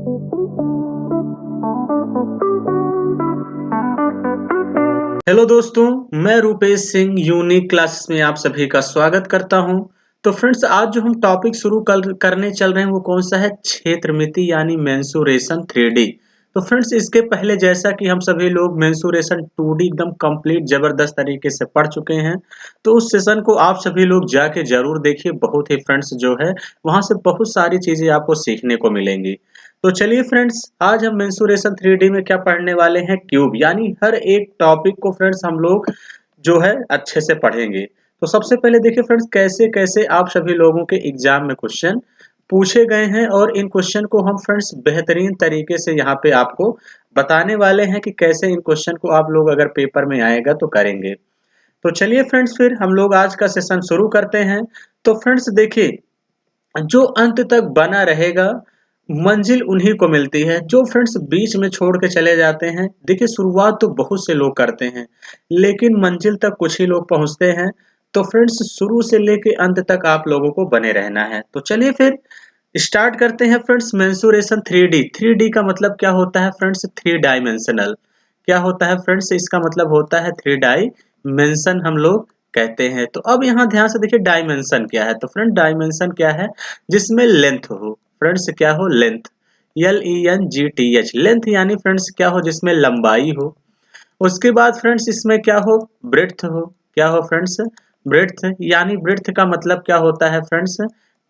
Hello दोस्तों, मैं Rupesh Singh unique classes में आप सभी का स्वागत करता हूं। तो फ्रेंड्स, आज जो हम टॉपिक शुरू करने चल रहे हैं वो कौन सा है? क्षेत्रमिति यानी मेंसुरेशन 3D। तो फ्रेंड्स, इसके पहले जैसा कि हम सभी लोग मेंसुरेशन 2D एकदम कंप्लीट जबरदस्त तरीके से पढ़ चुके हैं, तो उस सेशन को आप सभी लोग जाके जरूर देखिए। बहुत ही फ्रेंड्स जो है वहां से बहुत सारी चीजें आपको सीखने को मिलेंगी। तो चलिए फ्रेंड्स, आज हम मेंसुरेशन 3D में क्या पढ़ने वाले हैं? क्यूब, यानी हर एक टॉपिक को फ्रेंड्स हम लोग जो है अच्छे से पढ़ेंगे। तो सबसे पहले देखिए फ्रेंड्स, कैसे कैसे आप सभी लोगों के एग्जाम में क्वेश्चन पूछे गए हैं, और इन क्वेश्चन को हम फ्रेंड्स बेहतरीन तरीके से यहाँ पे आपको बताने वाले हैं कि कैसे इन क्वेश्चन को आप लोग अगर पेपर में आएगा तो करेंगे। तो चलिए फ्रेंड्स, फिर हम लोग आज का सेशन शुरू करते हैं। तो फ्रेंड्स देखिए, जो अंत तक बना रहेगा मंजिल उन्हीं को मिलती है। जो फ्रेंड्स बीच में छोड़ के चले जाते हैं, देखिए शुरुआत तो बहुत से लोग करते हैं लेकिन मंजिल तक कुछ ही लोग पहुंचते हैं। तो फ्रेंड्स, शुरू से लेके अंत तक आप लोगों को बने रहना है। तो चलिए फिर स्टार्ट करते हैं फ्रेंड्स। मेंसुरेशन 3D, 3D का मतलब क्या होता है फ्रेंड्स? Three dimensional. क्या होता है फ्रेंड्स? इसका मतलब होता है थ्री डायमेंशन हम लोग कहते हैं। तो अब यहाँ ध्यान से देखिए, डायमेंशन क्या है? तो फ्रेंड, डायमेंशन क्या है? जिसमें लेंथ हो। फ्रेंड्स क्या हो? लेंथ। LENGTH, लेंथ यानी फ्रेंड्स क्या हो? जिसमें लंबाई हो। उसके बाद फ्रेंड्स इसमें क्या हो? ब्रेड्थ हो। क्या हो फ्रेंड्स? ब्रेड्थ, यानी ब्रेड्थ का मतलब क्या होता है फ्रेंड्स?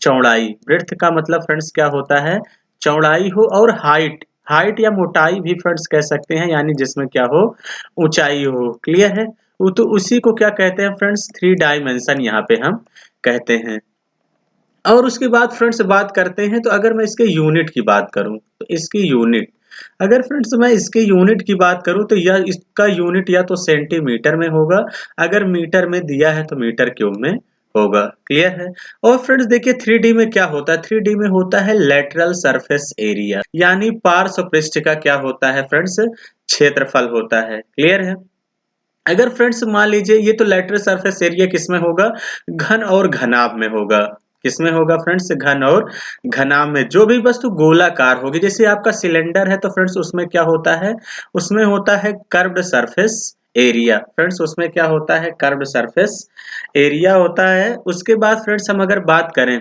चौड़ाई। ब्रेड्थ का मतलब फ्रेंड्स क्या होता है? चौड़ाई हो। और हाइट, हाइट या मोटाई भी फ्रेंड्स कह सकते हैं, यानी जिसमें क्या हो? ऊंचाई हो। क्लियर है? तो उसी को क्या कहते हैं फ्रेंड्स? थ्री डायमेंशन यहाँ पे हम कहते हैं। और उसके बाद फ्रेंड्स बात करते हैं, तो अगर मैं इसके यूनिट की बात करूं तो इसकी यूनिट, अगर फ्रेंड्स मैं इसके यूनिट की बात करूं तो यह इसका यूनिट या तो सेंटीमीटर में होगा, अगर मीटर में दिया है तो मीटर क्यूब में होगा। क्लियर है? और फ्रेंड्स देखिए, 3D में क्या होता है? 3D में होता है लेटरल सरफेस एरिया, यानी पार्श्व पृष्ठ का क्या होता है फ्रेंड्स? क्षेत्रफल होता है। क्लियर है? अगर फ्रेंड्स मान लीजिए, ये तो लेटरल सरफेस एरिया किसमें होगा? घन और घनाभ में होगा। किसमें होगा फ्रेंड्स? घन और घनाभ में। जो भी वस्तु गोलाकार होगी, जैसे आपका सिलेंडर है तो फ्रेंड्स उसमें क्या होता है? उसमें होता है कर्व्ड सरफेस एरिया। फ्रेंड्स उसमें क्या होता है? कर्व्ड सरफेस एरिया होता है। उसके बाद फ्रेंड्स हम अगर बात करें,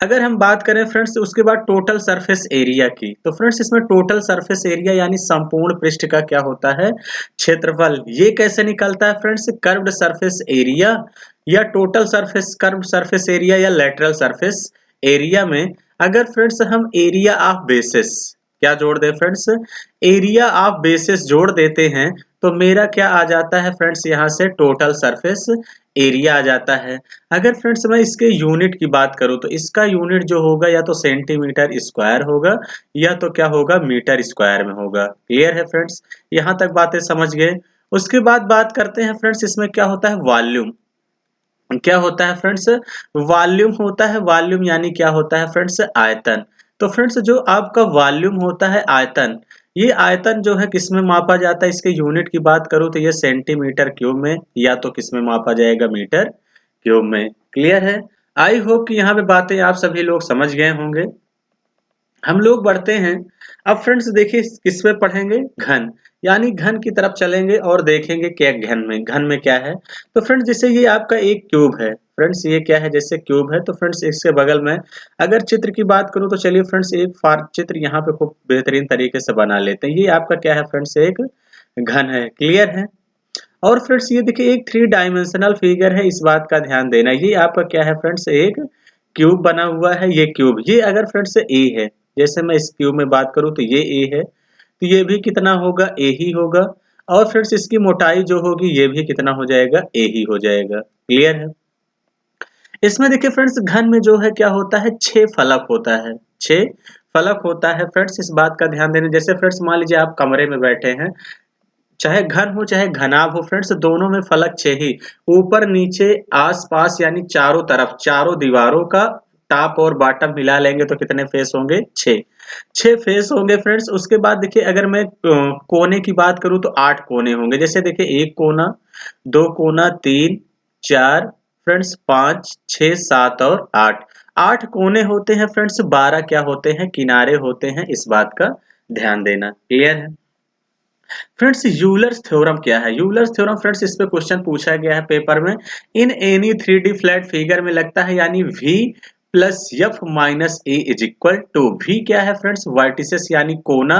अगर हम बात करें फ्रेंड्स उसके बाद टोटल सरफेस एरिया की, तो फ्रेंड्स इसमें टोटल सरफेस एरिया यानी संपूर्ण पृष्ठ का क्या होता है? क्षेत्रफल। ये कैसे निकलता है फ्रेंड्स? कर्व्ड सरफेस एरिया या total surface, curved surface area या लेटरल सरफेस एरिया में अगर फ्रेंड्स हम एरिया ऑफ बेसिस क्या जोड़ दे फ्रेंड्स? एरिया ऑफ बेसिस जोड़ देते हैं, तो मेरा क्या आ जाता है फ्रेंड्स? यहाँ से टोटल सरफेस एरिया आ जाता है। अगर फ्रेंड्स मैं इसके यूनिट की बात करूं तो इसका यूनिट जो होगा या तो सेंटीमीटर स्क्वायर होगा या तो क्या होगा? मीटर स्क्वायर में होगा। क्लियर है फ्रेंड्स? यहां तक बातें समझ गए? उसके बाद बात करते हैं फ्रेंड्स, इसमें क्या होता है? वॉल्यूम। क्या होता है फ्रेंड्स? वॉल्यूम होता है। वॉल्यूम यानी क्या होता है फ्रेंड्स? आयतन। तो फ्रेंड्स जो आपका वॉल्यूम होता है, आयतन, ये आयतन जो है किसमें मापा जाता है? इसके यूनिट की बात करूं तो ये सेंटीमीटर क्यूब में या तो किसमें मापा जाएगा? मीटर क्यूब में। क्लियर है? आई होप कि यहाँ पे बातें आप सभी लोग समझ गए होंगे। हम लोग बढ़ते हैं। अब फ्रेंड्स देखिए, किस में पढ़ेंगे? घन, यानी घन की तरफ चलेंगे और देखेंगे क्या घन में क्या है। तो फ्रेंड्स जैसे ये आपका एक क्यूब है, फ्रेंड्स ये क्या है? जैसे क्यूब है, तो फ्रेंड्स इसके बगल में अगर चित्र की बात करूं तो चलिए फ्रेंड्स एक फार चित्र यहाँ पे खूब बेहतरीन तरीके से बना लेते हैं। ये आपका क्या है फ्रेंड्स? एक घन है। क्लियर है? और फ्रेंड्स ये देखिए, एक थ्री डायमेंशनल फिगर है, इस बात का ध्यान देना। ये आपका क्या है फ्रेंड्स? एक क्यूब बना हुआ है। ये क्यूब, ये अगर फ्रेंड्स ए है, जैसे मैं इस क्यूब में बात करूं तो ये ए है, तो ये भी कितना होगा? ए ही होगा। और फ्रेंड्स इसकी मोटाई जो होगी ये भी कितना हो जाएगा? ए ही हो जाएगा। क्लियर है? इसमें देखिए फ्रेंड्स, घन में जो है क्या होता है? 6 फलक होता है। 6 फलक होता है फ्रेंड्स, इस बात का ध्यान देना। जैसे फ्रेंड्स मान लीजिए आप कमरे में बैठे हैं, चाहे घन हो चाहे घनाभ हो फ्रेंड्स, दोनों में फलक 6 ही। ऊपर नीचे आस पास यानी चारों तरफ, चारों दीवारों का टॉप और बॉटम मिला लेंगे तो कितने फेस होंगे? 6। 6 फेस होंगे फ्रेंड्स। उसके बाद देखिए, अगर मैं कोने की बात करूं तो 8 कोने होंगे। जैसे देखिए, एक कोना, दो कोना, तीन, चार, फ्रेंड्स 5, 6, 7 और 8। 8 कोने होते हैं फ्रेंड्स, 12 क्या होते हैं, किनारे होते हैं, इस बात का ध्यान देना। क्लियर है फ्रेंड्स? यूलर्स थ्योरम क्या है? यूलर्स थ्योरम फ्रेंड्स, इस पे क्वेश्चन पूछा गया है पेपर में। In any 3D flat figure में लगता है, यानी V plus F minus A is equal to V क्या है फ्रेंड्स, वर्टिसेस यानी कोना।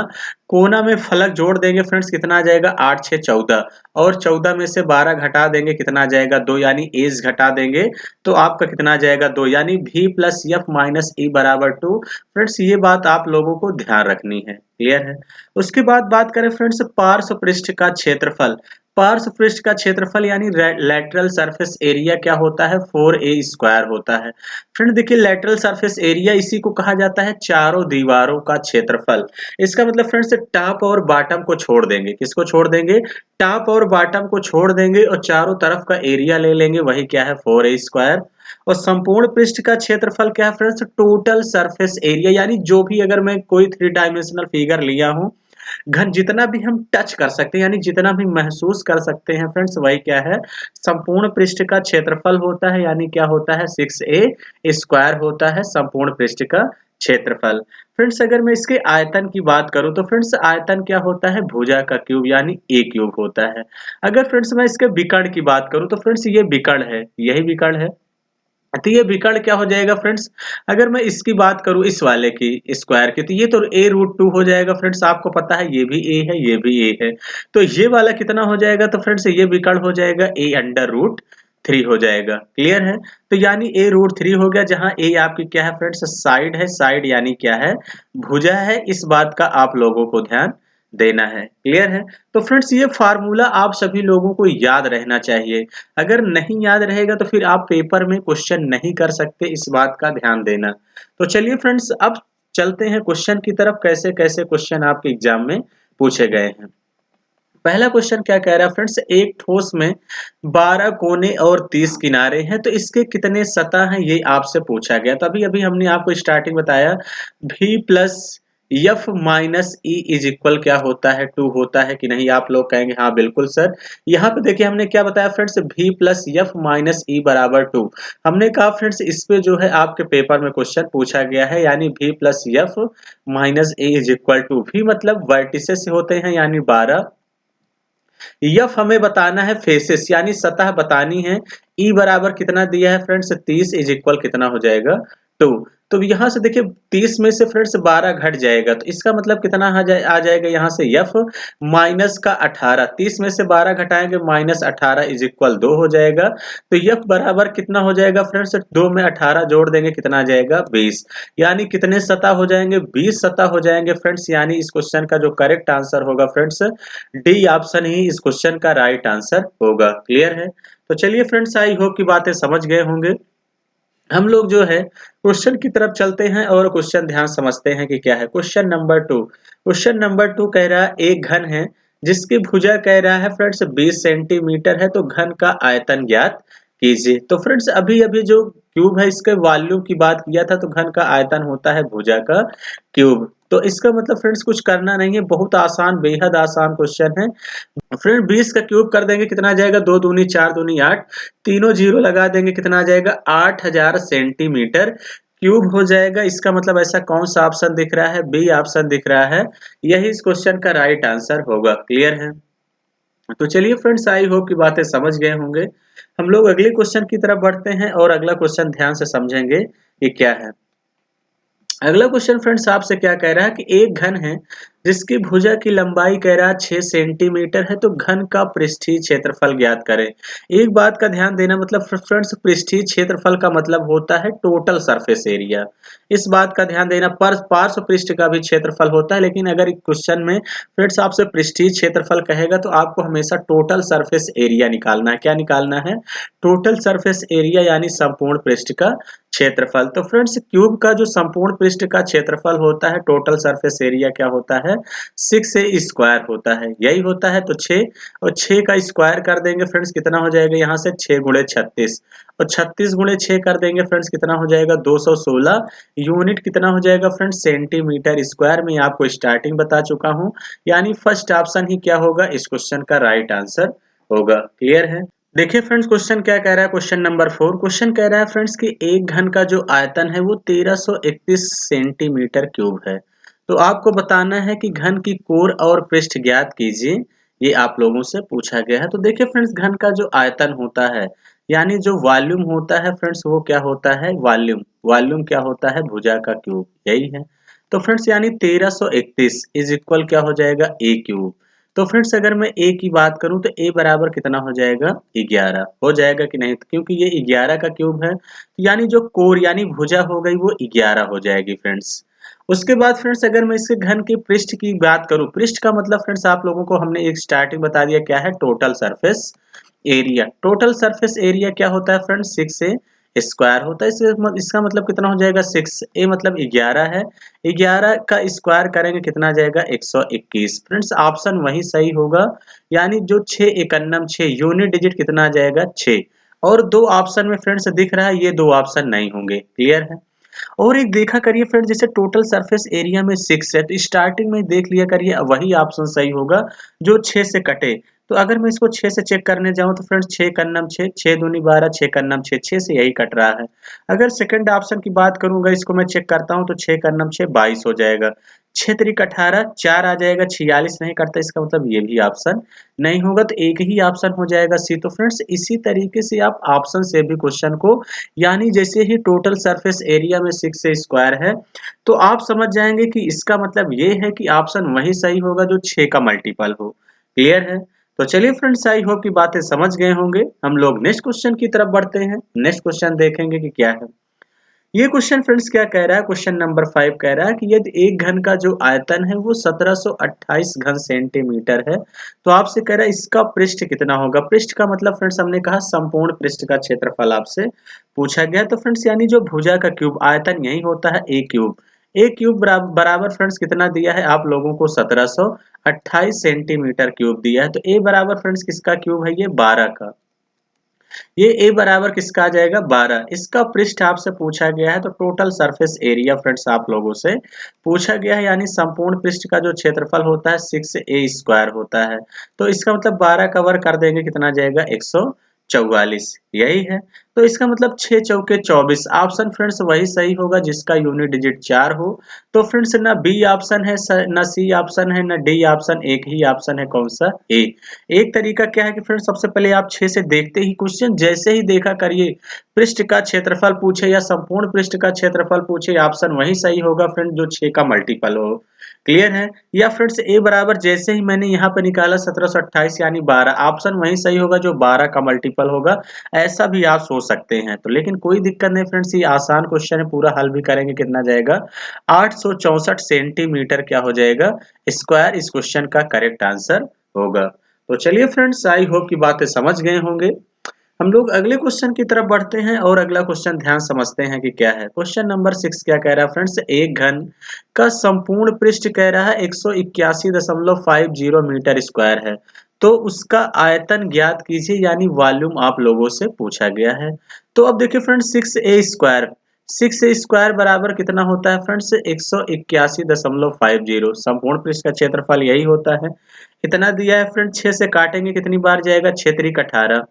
कोना में फलक जोड़ देंगे फ्रेंड्स, कितना आ जाएगा, 8 6 14, और 14 में से 12 घटा देंगे, कितना आ जाएगा, 2, यानी एज घटा देंगे तो आपका कितना आ जाएगा, 2, यानी v plus F minus e बराबर 2। फ्रेंड्स ये बात आप लोगों को ध्यान रखनी है। क्लियर है? उसके बाद बात करें फ्रेंड्स पार्श्व पृष्ठ का क्षेत्रफल। पार्श्व पृष्ठ का क्षेत्रफल यानी लैटरल सरफेस एरिया क्या होता है, 4a स्क्वायर होता है। फ्रेंड देखिए, लैटरल सरफेस एरिया इसी को कहा जाता है चारों दीवारों का क्षेत्रफल। इसका मतलब फ्रेंड्स टॉप और बॉटम को छोड़ देंगे, किसको छोड़ देंगे, टॉप और बॉटम को छोड़ देंगे और चारों तरफ का एरिया ले लेंगे, वही क्या है, 4a स्क्वायर। और संपूर्ण पृष्ठ का क्षेत्रफल क्या है फ्रेंड्स, टोटल सरफेस एरिया, यानी जो भी अगर मैं कोई 3 डायमेंशनल फिगर लिया हूं, घन जितना भी हम टच कर सकते हैं, यानी जितना भी महसूस कर सकते हैं फ्रेंड्स, वही क्या है, संपूर्ण पृष्ठ का क्षेत्रफल होता है, यानी क्या होता है, 6a स्क्वायर होता है संपूर्ण पृष्ठ का क्षेत्रफल। फ्रेंड्स अगर मैं इसके आयतन की बात करूं तो फ्रेंड्स आयतन क्या होता है, भुजा का क्यूब यानी a क्यूब होता है। अगर फ्रेंड्स मैं इसके विकर्ण की बात करूं तो फ्रेंड्स ये विकर्ण है, यही विकर्ण है। तो ये विकर्ण क्या हो जाएगा फ्रेंड्स, अगर मैं इसकी बात करूं इस वाले की स्क्वायर की, तो ये तो a√2 हो जाएगा फ्रेंड्स, आपको पता है ये भी a है ये भी a है। तो ये वाला कितना हो जाएगा, तो फ्रेंड्स ये विकर्ण हो जाएगा a√3 हो जाएगा। क्लियर है? तो यानी a√3 हो गया, जहां a आपकी क्या है फ्रेंड्स, साइड है, साइड यानी क्या है, भुजा है, इस बात का आप लोगों को ध्यान देना है। क्लियर है? तो फ्रेंड्स ये फार्मूला आप सभी लोगों को याद रहना चाहिए। अगर नहीं याद रहेगा तो फिर आप पेपर में क्वेश्चन नहीं कर सकते, इस बात का ध्यान देना। तो चलिए फ्रेंड्स अब चलते हैं क्वेश्चन की तरफ, कैसे कैसे क्वेश्चन आपके एग्जाम में पूछे गए हैं। पहला क्वेश्चन क्या कह रहा है फ्रेंड्स, एक ठोस में 12 कोने और 30 किनारे हैं, तो इसके कितने सतह हैं ये आपसे पूछा गया। तो अभी अभी हमने आपको स्टार्टिंग बताया v plus F minus E is equal क्या होता है, 2 होता है कि नहीं, आप लोग कहेंगे हाँ बिल्कुल सर। यहाँ पे देखिए हमने क्या बताया friends, v plus F minus e बराबर 2। हमने कहा फ्रेंड्स इस पे जो है आपके पेपर में क्वेश्चन पूछा गया है, यानी v plus F minus A is equal to, v मतलब वर्टिसेस होते हैं यानी 12, एफ हमें बताना है फेसेस यानी सतह बतानी है, ई बराबर कितना दिया है फ्रेंड्स, 30 इज इक्वल कितना हो जाएगा, 2। तो यहां से देखिए 30 में से फ्रेंड्स 12 घट जाएगा, तो इसका मतलब कितना आ जाएगा यहाँ से एफ माइनस का 18, 30 में से 12 घटाएंगे माइनस 18 इज इक्वल 2 हो जाएगा। तो एफ बराबर कितना हो जाएगा फ्रेंड्स, 2 में 18 जोड़ देंगे कितना आ जाएगा, 20, यानी कितने सतह हो जाएंगे, 20 सतह हो जाएंगे फ्रेंड्स। यानी इस क्वेश्चन का जो करेक्ट आंसर होगा फ्रेंड्स, डी ऑप्शन ही इस क्वेश्चन का राइट आंसर होगा। क्लियर है? तो चलिए फ्रेंड्स आई होप की बातें समझ गए होंगे। हम लोग जो है क्वेश्चन की तरफ चलते हैं और क्वेश्चन ध्यान समझते हैं कि क्या है। क्वेश्चन नंबर 2, क्वेश्चन नंबर 2 कह रहा है एक घन है जिसकी भुजा कह रहा है फ्रेंड्स 20 सेंटीमीटर है, तो घन का आयतन ज्ञात कीजिए। तो फ्रेंड्स अभी अभी जो क्यूब है इसके वॉल्यूम की बात किया था, तो घन का आयतन होता है भुजा का क्यूब। तो इसका मतलब फ्रेंड्स कुछ करना नहीं है, बहुत आसान, बेहद आसान क्वेश्चन है। फ्रेंड 20 का क्यूब कर देंगे कितना आ जाएगा, 2 दूनी 4 दूनी 8, तीनों जीरो लगा देंगे कितना आ जाएगा, 8000 सेंटीमीटर क्यूब हो जाएगा। इसका मतलब ऐसा कौन सा ऑप्शन दिख रहा है, बी ऑप्शन दिख रहा है, यही इस क्वेश्चन का राइट आंसर होगा। क्लियर है? तो चलिए फ्रेंड्स आई होप की बातें समझ गए होंगे। हम लोग अगले क्वेश्चन की तरफ बढ़ते हैं और अगला क्वेश्चन ध्यान से समझेंगे कि क्या है। अगला क्वेश्चन फ्रेंड्स आपसे क्या कह रहा है कि एक घन है जिसकी भुजा की लंबाई कह रहा है 6 सेंटीमीटर है, तो घन का पृष्ठीय क्षेत्रफल ज्ञात करें। एक बात का ध्यान देना, मतलब फ्रेंड्स पृष्ठीय क्षेत्रफल का मतलब होता है टोटल सरफेस एरिया, इस बात का ध्यान देना। पर पार्श्व पृष्ठ का भी क्षेत्रफल होता है, लेकिन अगर क्वेश्चन में फ्रेंड्स आपसे पृष्ठीय क्षेत्रफल कहेगा तो आपको हमेशा टोटल सरफेस एरिया निकालना है। क्या निकालना है? टोटल सरफेस एरिया यानी संपूर्ण पृष्ठ का क्षेत्रफल। तो फ्रेंड्स क्यूब का जो संपूर्ण पृष्ठ का क्षेत्रफल होता है, टोटल सरफेस एरिया क्या होता है, 6a स्क्वायर होता है, यही होता है। तो 6 और 6 का स्क्वायर कर देंगे फ्रेंड्स कितना हो जाएगा, यहाँ से 6 गुणे 36, और 36 गुणे 6 कर देंगे फ्रेंड्स कितना हो जाएगा, 216 यूनिट कितना हो जाएगा फ्रेंड्स, सेंटीमीटर स्क्वायर में आपको स्टार्टिंग बता चुका हूँ। यानी फर्स्ट ऑप्शन ही क्या होगा, इस क्वेश्चन का राइट आंसर होगा। क्लियर है? देखिए फ्रेंड्स, क्वेश्चन क्या कह रहा है, क्वेश्चन नंबर 4 क्वेश्चन कह रहा है फ्रेंड्स कि एक घन का जो आयतन है वो 1331 सेंटीमीटर क्यूब है। तो आपको बताना है कि घन की कोर और पृष्ठ ज्ञात कीजिए। ये आप लोगों से पूछा गया है। तो देखिए फ्रेंड्स, घन का जो आयतन होता है यानी जो वॉल्यूम होता है फ्रेंड्स, वो क्या होता है, वॉल्यूम। वॉल्यूम क्या होता है, भुजा का क्यूब, यही है। तो फ्रेंड्स यानी 1331 इज इक्वल क्या हो जाएगा, ए क्यूब। तो फ्रेंड्स अगर मैं a की बात करूं तो a बराबर कितना हो जाएगा, 11 हो जाएगा कि नहीं, क्योंकि ये 11 का क्यूब है। यानी जो कोर यानी भुजा हो गई वो 11 हो जाएगी फ्रेंड्स। उसके बाद फ्रेंड्स अगर मैं इसके घन के पृष्ठ की बात करूं, पृष्ठ का मतलब फ्रेंड्स आप लोगों को हमने एक स्टार्टिंग बता दिया क्या है, total surface area. Total surface area क्या होता है फ्रेंड्स, 6a स्क्वायर होता है। इसका मतलब कितना हो जाएगा, 6a मतलब 11 है। 11 का स्क्वायर करेंगे कितना आ जाएगा, 121। फ्रेंड्स ऑप्शन वही सही होगा। यानी जो 6 एकन्नम 6 यूनिट डिजिट कितना आ जाएगा, 6। और दो ऑप्शन में फ्रेंड्स दिख रहा है, ये दो ऑप्शन नहीं होंगे, क्लियर है। और एक देखा करिए फ्रेंड, जैसे टोटल सरफेस एरिया में 6 है तो स्टार्टिंग में देख लिया करिए, वही ऑप्शन सही होगा जो 6 से कटे। तो अगर मैं इसको 6 से चेक करने जाऊं तो फ्रेंड्स 6 कन्नम 6, 6 दूनी 12, 6 कन्नम 6, 6 से यही कट रहा है। अगर सेकंड ऑप्शन की बात करूंगा, इसको मैं चेक करता हूं तो 6 कन्नम 6 22 हो जाएगा। 6 त्रिक 18, 4 आ जाएगा, 46 नहीं करता, इसका मतलब ये भी ऑप्शन नहीं होगा। तो एक ही ऑप्शन हो जाएगा सी। तो फ्रेंड्स इसी तरीके से आप ऑप्शन से भी क्वेश्चन को, यानी जैसे ही टोटल सरफेस एरिया में 6 से स्क्वायर है तो आप समझ जाएंगे कि इसका मतलब ये है कि ऑप्शन वही सही होगा जो 6 का मल्टीपल हो, क्लियर है। तो चलिए फ्रेंड्स, आई होप की बातें समझ गए होंगे। हम लोग नेक्स्ट क्वेश्चन की तरफ बढ़ते हैं। नेक्स्ट क्वेश्चन देखेंगे कि क्या है। ये क्वेश्चन फ्रेंड्स क्या कह रहा है, क्वेश्चन नंबर 5 कह रहा है कि यदि एक घन का जो आयतन है वो 1728 घन सेंटीमीटर है तो आपसे कह रहा है इसका पृष्ठ कितना होगा। पृष्ठ का मतलब फ्रेंड्स हमने कहा संपूर्ण पृष्ठ का क्षेत्रफल आपसे पूछा गया। तो फ्रेंड्स यानी जो भुजा का क्यूब आयतन यही होता है ए क्यूब। ए क्यूब बराबर फ्रेंड्स कितना दिया है आप लोगों को, 1728 सेंटीमीटर क्यूब दिया है। तो ए बराबर फ्रेंड्स किसका क्यूब है, ये 12 का। ये a बराबर किसका आ जाएगा, 12। इसका पृष्ठ आपसे पूछा गया है। तो टोटल सरफेस एरिया फ्रेंड्स आप लोगों से पूछा गया है, यानी संपूर्ण पृष्ठ का जो क्षेत्रफल होता है 6a स्क्वायर होता है। तो इसका मतलब 12 का वर्ग कर देंगे कितना आ जाएगा, 144, यही है। तो इसका मतलब 6 चौके 24। ऑप्शन फ्रेंड्स वही सही होगा जिसका यूनिट डिजिट 4 हो। तो फ्रेंड्स ना बी ऑप्शन है, ना सी ऑप्शन है, ना डी ऑप्शन, एक ही ऑप्शन है, कौन सा, ए। एक तरीका क्या है कि फ्रेंड्स सबसे पहले आप 6 से देखते ही क्वेश्चन जैसे ही देखा करिए, पृष्ठ का क्षेत्रफल पूछे या संपूर्ण पृष्ठ का क्षेत्रफल पूछे, ऑप्शन वही सही होगा फ्रेंड जो 6 का मल्टीपल हो, क्लियर है। या फ्रेंड्स ए बराबर जैसे ही मैंने यहाँ पे निकाला 1728 यानी 12, ऑप्शन वही सही होगा जो 12 का मल्टीपल होगा। ऐसा भी आप सोच सकते हैं। तो लेकिन कोई दिक्कत नहीं फ्रेंड्स, ये आसान क्वेश्चन है, पूरा हल भी करेंगे, कितना जाएगा 864 सेंटीमीटर क्या हो जाएगा, स्क्वायर इस क्वेश्चन का करेक्ट आंसर होगा। तो चलिए फ्रेंड्स, आई होप की बातें समझ गए होंगे। हम लोग अगले क्वेश्चन की तरफ बढ़ते हैं और अगला क्वेश्चन ध्यान समझते हैं कि क्या है। क्वेश्चन नंबर 6 क्या कह रहा है फ्रेंड्स, एक घन का संपूर्ण पृष्ठ कह रहा है 181.50 मीटर स्क्वायर है तो उसका आयतन ज्ञात कीजिए, यानी वॉल्यूम आप लोगों से पूछा गया है। तो अब देखिए friends, 6a square, 6a square बराबर कितना होता है फ्रेंड्स, 181.50। संपूर्ण पृष्ठ का क्षेत्रफल यही होता है। कितना दिया है फ्रेंड, 6 से काटेंगे कितनी बार जाएगा, 6 त्रिक 18।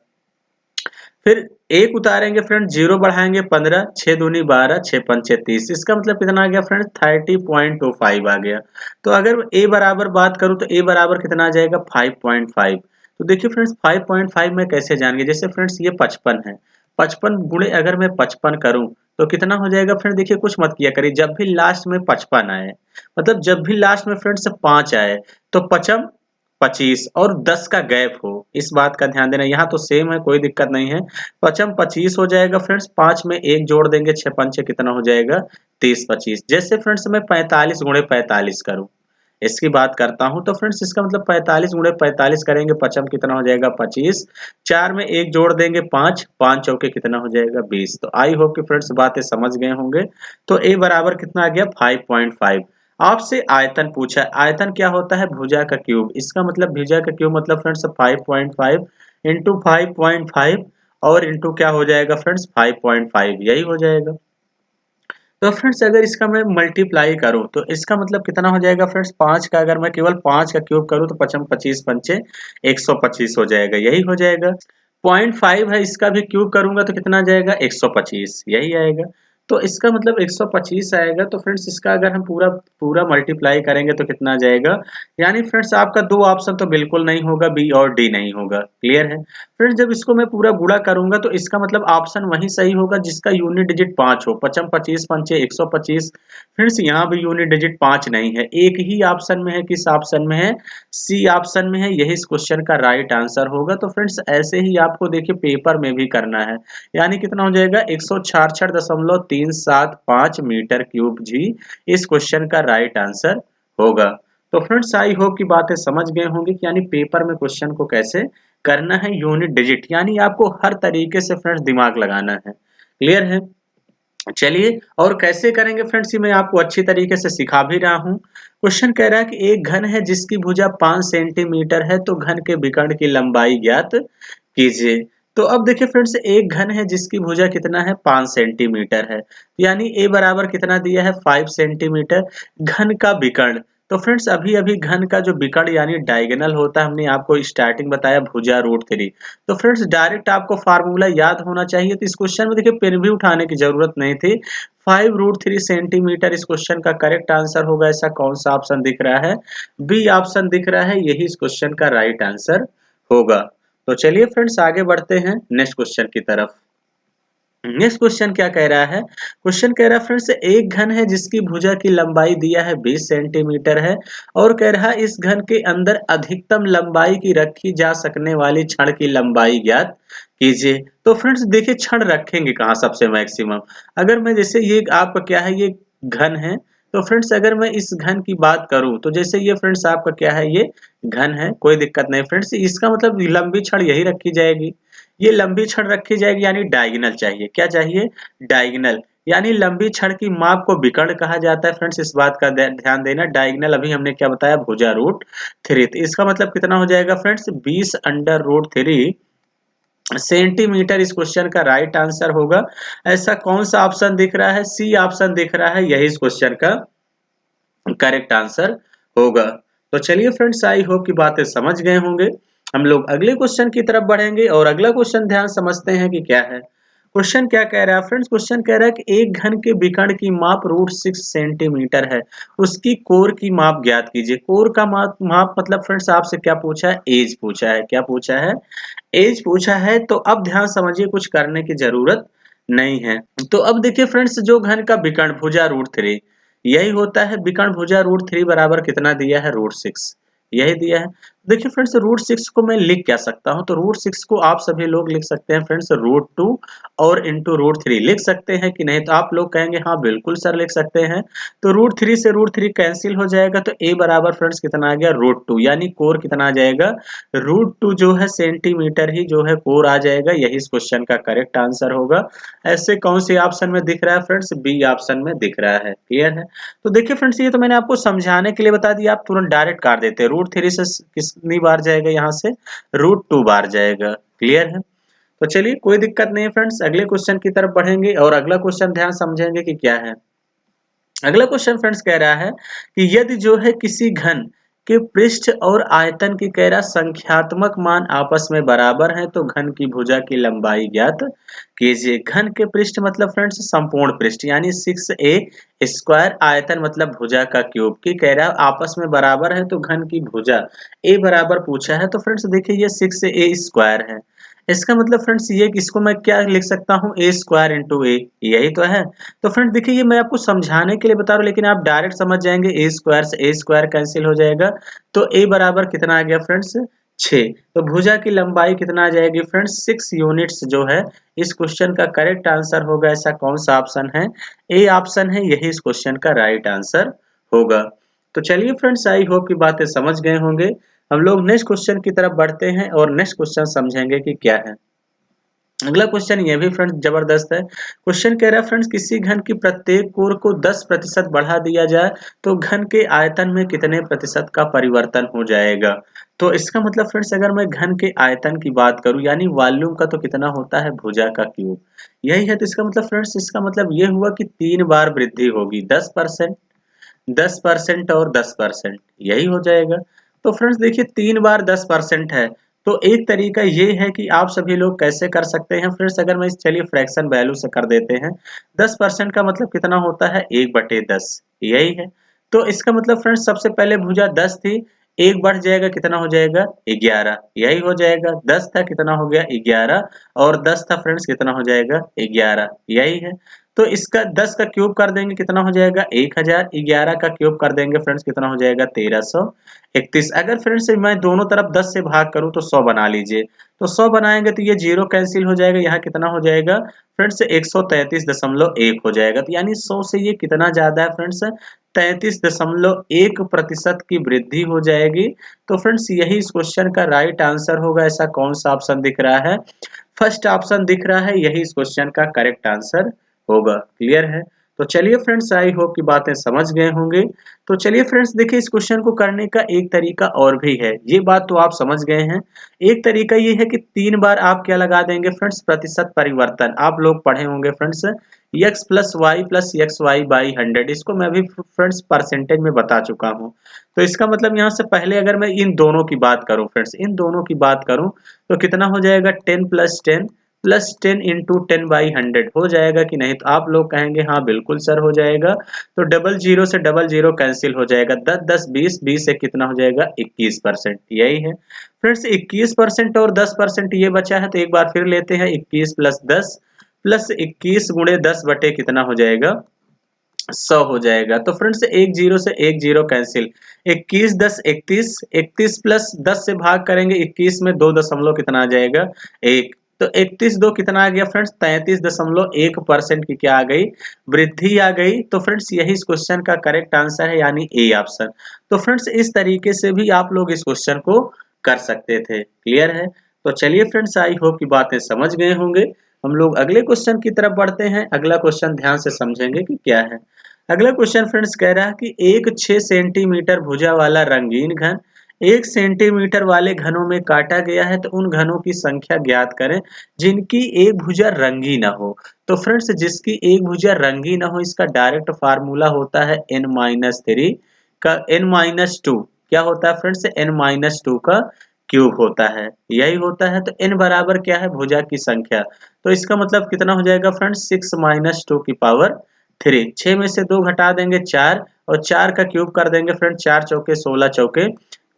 फिर एक उतारेंगे फ्रेंड, जीरो बढ़ाएंगे 15, 6 दूनी 12, 6 पंचे 30। इसका मतलब कितना आ गया फ्रेंड, 30.25 आ गया। तो अगर ए बराबर बात करूं तो ए बराबर कितना आ जाएगा, 5.5। तो देखिए फ्रेंड्स 5.5 में कैसे जाएंगे, जैसे फ्रेंड्स ये 55 है, 55 गुणे अगर मैं 55 करूं तो कितना हो जाएगा फ्रेंड, देखिए कुछ मत किया करिए, जब भी लास्ट में 55 आए, मतलब जब भी लास्ट में फ्रेंड्स 5 आए तो 55 25 और 10 का गैप हो, इस बात का ध्यान देना। यहाँ तो सेम है, कोई दिक्कत नहीं है। 55 25 हो जाएगा फ्रेंड्स, 5 में एक जोड़ देंगे, 6 पंचे कितना हो जाएगा, 30 25। जैसे फ्रेंड्स मैं 45 गुणे 45 करूं, इसकी बात करता हूं तो फ्रेंड्स इसका मतलब 45 गुणे 45 करेंगे, 55 कितना हो जाएगा, 25। 4 में एक जोड़ देंगे, 5 5 चौके कितना हो जाएगा, 20। तो आई होप कि फ्रेंड्स बातें समझ गए होंगे। तो ए बराबर कितना आ गया, 5.5। आपसे आयतन पूछा है, आयतन क्या होता है, भुजा का क्यूब। इसका मतलब भुजा का क्यूब मतलब फ्रेंड्स 5.5 इंटू 5.5 और इंटू क्या हो जाएगा फ्रेंड्स, 5.5, यही हो जाएगा। तो फ्रेंड्स अगर इसका मैं मल्टीप्लाई करूं तो इसका मतलब कितना हो जाएगा फ्रेंड्स, 5 का अगर मैं केवल 5 का क्यूब करूं तो 55 25 पंचे 125 हो जाएगा, यही हो जाएगा। 0.5 है, इसका भी क्यूब करूंगा तो कितना जाएगा 125, यही आएगा। तो इसका मतलब 125 आएगा। तो फ्रेंड्स इसका अगर हम पूरा पूरा मल्टीप्लाई करेंगे तो कितना जाएगा, यानी फ्रेंड्स आपका दो ऑप्शन तो बिल्कुल नहीं होगा, बी और डी नहीं होगा। क्लियर है फ्रेंड्स? जब इसको मैं पूरा गुणा करूंगा तो इसका मतलब ऑप्शन वही सही होगा जिसका यूनिट डिजिट 5 हो। 55 25 पंचे 125। फ्रेंड्स यहाँ भी यूनिट डिजिट 5 नहीं है, एक ही ऑप्शन में है। किस ऑप्शन में है? सी ऑप्शन में है। यही इस क्वेश्चन का राइट आंसर होगा। तो फ्रेंड्स ऐसे ही आपको देखिए पेपर में भी करना है, यानी कितना हो जाएगा 166.375 मीटर क्यूब जी इस क्वेश्चन का राइट आंसर होगा। तो फ्रेंड्स आई होप की बातें समझ गए होंगे कि यानी पेपर में क्वेश्चन को कैसे करना है यूनिट डिजिट, यानी आपको हर तरीके से फ्रेंड्स दिमाग लगाना है। क्लियर है? चलिए, और कैसे करेंगे फ्रेंड्स ये मैं आपको अच्छी तरीके से सिखा भी रहा हूँ। क्वेश्चन कह रहा है कि एक घन है जिसकी भुजा 5 सेंटीमीटर है, तो घन के विकर्ण की लंबाई ज्ञात कीजिए। तो अब देखिए फ्रेंड्स, एक घन है जिसकी भुजा कितना है 5 सेंटीमीटर है, यानी ए बराबर कितना दिया है 5 सेंटीमीटर। घन का विकर्ण, तो फ्रेंड्स अभी अभी घन का जो विकर्ण यानी डायगोनल होता है, हमने आपको स्टार्टिंग बताया भुजा √3। तो फ्रेंड्स डायरेक्ट आपको फार्मूला याद होना चाहिए। तो इस क्वेश्चन में देखिए पेन भी उठाने की जरूरत नहीं थी। 5√3 सेंटीमीटर इस क्वेश्चन का करेक्ट आंसर होगा। ऐसा कौन सा ऑप्शन दिख रहा है? बी ऑप्शन दिख रहा है, यही इस क्वेश्चन का राइट आंसर होगा। तो चलिए फ्रेंड्स आगे बढ़ते हैं नेक्स्ट क्वेश्चन की तरफ। नेक्स्ट क्वेश्चन क्या कह रहा है? क्वेश्चन कह रहा है फ्रेंड्स एक घन है जिसकी भुजा की लंबाई दिया है 20 सेंटीमीटर है, और कह रहा है इस घन के अंदर अधिकतम लंबाई की रखी जा सकने वाली छड़ की लंबाई ज्ञात कीजिए। तो फ्रेंड्स देखिए छड़ रखेंगे कहाँ सबसे मैक्सिमम? अगर मैं जैसे ये आपका क्या है, ये घन है, तो फ्रेंड्स अगर मैं इस घन की बात करूं तो जैसे ये फ्रेंड्स आपका क्या है, ये घन है, कोई दिक्कत नहीं फ्रेंड्स। इसका मतलब लंबी छड़ यही रखी जाएगी, ये लंबी छड़ रखी जाएगी, यानी डायगोनल चाहिए। क्या चाहिए? डायगोनल। यानी लंबी छड़ की माप को विकर्ण कहा जाता है फ्रेंड्स, इस बात का ध्यान देना। डायगोनल अभी हमने क्या बताया, भुजा √3। तो इसका मतलब कितना हो जाएगा फ्रेंड्स 20√3 सेंटीमीटर इस क्वेश्चन का राइट आंसर होगा। ऐसा कौन सा ऑप्शन दिख रहा है? सी ऑप्शन दिख रहा है, यही इस क्वेश्चन का करेक्ट आंसर होगा। तो चलिए फ्रेंड्स आई होप की बातें समझ गए होंगे। हम लोग अगले क्वेश्चन की तरफ बढ़ेंगे, और अगला क्वेश्चन ध्यान समझते हैं कि क्या है। क्वेश्चन क्या कह रहा है फ्रेंड्स? क्वेश्चन कह रहा है कि एक घन के विकर्ण की माप √6 सेंटीमीटर है, उसकी कोर की माप ज्ञात कीजिए। कोर का माप मतलब फ्रेंड्स आपसे क्या पूछा है? एज पूछा है। क्या पूछा है? एज पूछा है। तो अब ध्यान समझिए, कुछ करने की जरूरत नहीं है। तो अब देखिए फ्रेंड्स, जो घन का विकर्ण भुजा √3 यही होता है। विकर्ण भुजा √3 बराबर कितना दिया है? √6, यही दिया है। देखिए फ्रेंड्स √6 को मैं लिख क्या सकता हूं? तो √6 को आप सभी लोग लिख सकते हैं फ्रेंड्स √2 और इंटू √3 लिख सकते हैं कि नहीं? तो आप लोग कहेंगे हाँ बिल्कुल सर लिख सकते हैं। तो √3 से √3 कैंसिल हो जाएगा, तो ए बराबर फ्रेंड्स कितना आ गया? √2, यानी कोर कितना आ जाएगा? √2 जो है सेंटीमीटर ही जो है कोर आ जाएगा। यही इस क्वेश्चन का करेक्ट आंसर होगा। ऐसे कौन से ऑप्शन में दिख रहा है फ्रेंड्स? बी ऑप्शन में दिख रहा है। क्लियर है? तो देखिए फ्रेंड्स ये तो मैंने आपको समझाने के लिए बता दिया, आप तुरंत डायरेक्ट काट देते हैं। √3 से कितनी बार जाएगा? यहाँ से √2 बार जाएगा। क्लियर है? तो चलिए कोई दिक्कत नहीं है फ्रेंड्स, अगले क्वेश्चन की तरफ बढ़ेंगे, और अगला क्वेश्चन ध्यान समझेंगे कि क्या है। अगला क्वेश्चन फ्रेंड्स कह रहा है कि यदि जो है किसी घन के पृष्ठ और आयतन की कह रहा संख्यात्मक मान आपस में बराबर हैं, तो घन की भुजा की लंबाई ज्ञात कीजिए। घन के पृष्ठ मतलब फ्रेंड्स संपूर्ण पृष्ठ, यानी 6a²। आयतन मतलब भुजा का क्यूब की कह रहा आपस में बराबर है, तो घन की भुजा a बराबर पूछा है। तो फ्रेंड्स देखिए ये 6a² है। इसका मतलब फ्रेंड्स ये इसको मैं क्या लिख सकता हूँ? a² इंटू ए, यही तो है। तो फ्रेंड्स देखिए ये मैं आपको समझाने के लिए बता रहा हूँ, लेकिन आप डायरेक्ट समझ जाएंगे। a² से a² कैंसिल हो जाएगा, तो a बराबर कितना आ गया फ्रेंड्स? 6। तो भुजा की लंबाई कितना आ जाएगी फ्रेंड्स? 6 यूनिट्स जो है इस क्वेश्चन का करेक्ट आंसर होगा। ऐसा कौन सा ऑप्शन है? ए ऑप्शन है, यही इस क्वेश्चन का राइट आंसर होगा। तो चलिए फ्रेंड्स आई होप की बातें समझ गए होंगे। हम लोग नेक्स्ट क्वेश्चन की तरफ बढ़ते हैं, और नेक्स्ट क्वेश्चन समझेंगे कि क्या है। अगला क्वेश्चन ये भी फ्रेंड्स जबरदस्त है। क्वेश्चन कह रहा है फ्रेंड्स किसी घन की प्रत्येक कोर को 10% बढ़ा दिया जाए, तो घन के आयतन में कितने प्रतिशत का परिवर्तन हो जाएगा? तो इसका मतलब फ्रेंड्स अगर मैं घन के आयतन की बात करूं, यानी वॉल्यूम का, तो कितना होता है? भुजा का क्यूब, यही है। तो इसका मतलब फ्रेंड्स, इसका मतलब ये हुआ कि 3 बार वृद्धि होगी, 10%, 10% और 10%, यही हो जाएगा। तो फ्रेंड्स देखिए 3 बार 10% है, तो एक तरीका ये है कि आप सभी लोग कैसे कर सकते हैं फ्रेंड्स, अगर मैं चलिए फ्रैक्शन वैल्यू से कर देते हैं। 10% का मतलब कितना होता है 1/10, यही है। तो इसका मतलब फ्रेंड्स सबसे पहले भुजा 10 थी, एक बढ़ जाएगा कितना हो जाएगा 11, यही हो जाएगा। 10 था कितना हो गया 11, और 10 था फ्रेंड्स कितना हो जाएगा 11, यही है। तो इसका 10 का क्यूब कर देंगे कितना हो जाएगा 1000, 11 का क्यूब कर देंगे फ्रेंड्स कितना हो जाएगा 1331। अगर फ्रेंड्स मैं दोनों तरफ 10 से भाग करूं तो 100 बना लीजिए। तो 100 बनाएंगे तो ये जीरो कैंसिल हो जाएगा, यहाँ कितना हो जाएगा फ्रेंड्स 133.1 हो जाएगा। तो यानी 100 से ये कितना ज्यादा है फ्रेंड्स 33.1% की वृद्धि हो जाएगी। तो फ्रेंड्स यही इस क्वेश्चन का राइट आंसर होगा। ऐसा कौन सा ऑप्शन दिख रहा है? फर्स्ट ऑप्शन दिख रहा है, यही इस क्वेश्चन का करेक्ट आंसर होगा। क्लियर है? तो चलिए फ्रेंड्स, आई होप की बातें समझ गए होंगे। तो चलिए फ्रेंड्स, देखिए इस क्वेश्चन को करने का एक तरीका और भी है, ये बात तो आप समझ गए हैं। एक तरीका ये है कि 3 बार आप क्या लगा देंगे फ्रेंड्स, प्रतिशत परिवर्तन। आप लोग पढ़े होंगे friends x plus Y plus X Y by 100, इसको मैं भी फ्रेंड्स परसेंटेज में बता चुका हूँ। तो इसका मतलब यहाँ से पहले अगर मैं इन दोनों की बात करूँ फ्रेंड्स, इन दोनों की बात करूँ तो कितना हो जाएगा 10 प्लस 10 इंटू 10/100 हो जाएगा कि नहीं? तो आप लोग कहेंगे हाँ बिल्कुल सर हो जाएगा। तो डबल जीरो से डबल जीरो कैंसिल हो जाएगा, 10 10 20, 20 से कितना हो जाएगा 21%, यही है फ्रेंड्स। 21% और 10% ये बचा है, तो एक बार फिर लेते हैं। 21 प्लस 10 प्लस 21 गुणे 10 बटे कितना हो जाएगा 100 हो जाएगा। तो फ्रेंड्स एक जीरो से एक जीरो कैंसिल, 21 10 31, 31 प्लस 10 से भाग करेंगे 21 में 2 दशमलव कितना आ जाएगा 1। तो 31 2 कितना आ गया फ्रेंड्स 33.1% की क्या आ गई वृद्धि आ गई। तो फ्रेंड्स यही इस क्वेश्चन का करेक्ट आंसर है, यानी ए ऑप्शन। तो फ्रेंड्स इस तरीके से भी आप लोग इस क्वेश्चन को कर सकते थे। क्लियर है? तो चलिए फ्रेंड्स, आई होप की बातें समझ गए होंगे। हम लोग अगले क्वेश्चन की तरफ बढ़ते हैं। अगला क्वेश्चन ध्यान से समझेंगे कि क्या है। अगला क्वेश्चन फ्रेंड्स कह रहा है कि एक 6 सेंटीमीटर भुजा वाला रंगीन घन 1 सेंटीमीटर वाले घनों में काटा गया है, तो उन घनों की संख्या ज्ञात करें जिनकी एक भुजा रंगी ना हो। तो फ्रेंड्स जिसकी एक भुजा रंगी ना हो, इसका डायरेक्ट फार्मूला होता है n-3 का n-2। क्या होता है फ्रेंड्स n-2 का क्यूब होता है, यही होता है। तो n बराबर क्या है भुजा की संख्या, तो इसका मतलब कितना हो जाएगा फ्रेंड्स 6 - 2 की पावर 3। 6 में से 2 घटा देंगे 4, और 4 का क्यूब कर देंगे फ्रेंड, 4 चौके 16 चौके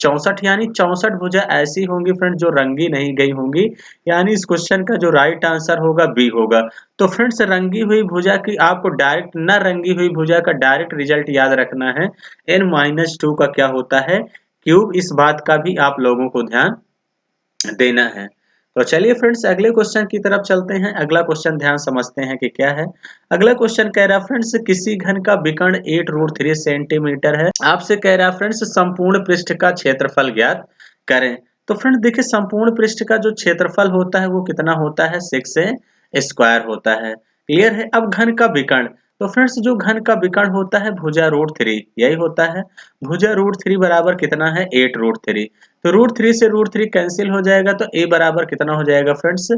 64, यानी 64 भुजा ऐसी होंगी फ्रेंड जो रंगी नहीं गई होंगी। यानी इस क्वेश्चन का जो राइट आंसर होगा बी होगा। तो फ्रेंड्स रंगी हुई भुजा की आपको डायरेक्ट, न रंगी हुई भुजा का डायरेक्ट रिजल्ट याद रखना है n-2 का क्या होता है क्यूब। इस बात का भी आप लोगों को ध्यान देना है। तो चलिए फ्रेंड्स अगले क्वेश्चन की तरफ चलते हैं। अगला क्वेश्चन ध्यान समझते हैं कि क्या है। अगला क्वेश्चन कह रहा है फ्रेंड्स किसी घन का विकर्ण 8√3 सेंटीमीटर है। आपसे कह रहा है फ्रेंड्स संपूर्ण पृष्ठ का क्षेत्रफल ज्ञात करें। तो फ्रेंड्स देखिए संपूर्ण पृष्ठ का जो क्षेत्रफल होता है वो कितना होता है 6 स्क्वायर होता है। क्लियर है? अब घन का विकर्ण, तो फ्रेंड्स जो घन का विकर्ण होता है भुजा √3, यही होता है। भुजा √3 बराबर कितना है 8√3। तो √3 से √3 कैंसिल हो जाएगा, तो a बराबर कितना हो जाएगा फ्रेंड्स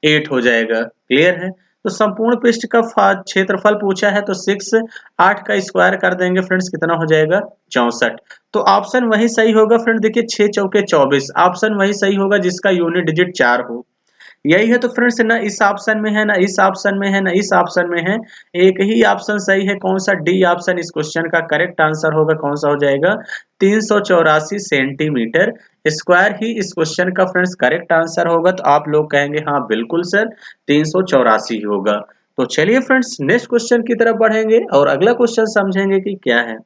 8 हो जाएगा। क्लियर है? तो संपूर्ण पृष्ठ का क्षेत्रफल पूछा है, तो 6 8 का स्क्वायर कर देंगे फ्रेंड्स कितना हो जाएगा 64। तो ऑप्शन वही सही होगा फ्रेंड, देखिए 6 चौके 24, ऑप्शन वही सही होगा जिसका यूनिट डिजिट 4 हो। यही है। तो फ्रेंड्स ना इस ऑप्शन में है, ना इस ऑप्शन में है, ना इस ऑप्शन में है, एक ही ऑप्शन सही है। कौन सा? डी ऑप्शन इस क्वेश्चन का करेक्ट आंसर होगा। कौन सा हो जाएगा 384 सेंटीमीटर स्क्वायर ही इस क्वेश्चन का फ्रेंड्स करेक्ट आंसर होगा। तो आप लोग कहेंगे हाँ बिल्कुल सर 384 होगा। तो चलिए फ्रेंड्स नेक्स्ट क्वेश्चन की तरफ बढ़ेंगे और अगला क्वेश्चन समझेंगे कि क्या है।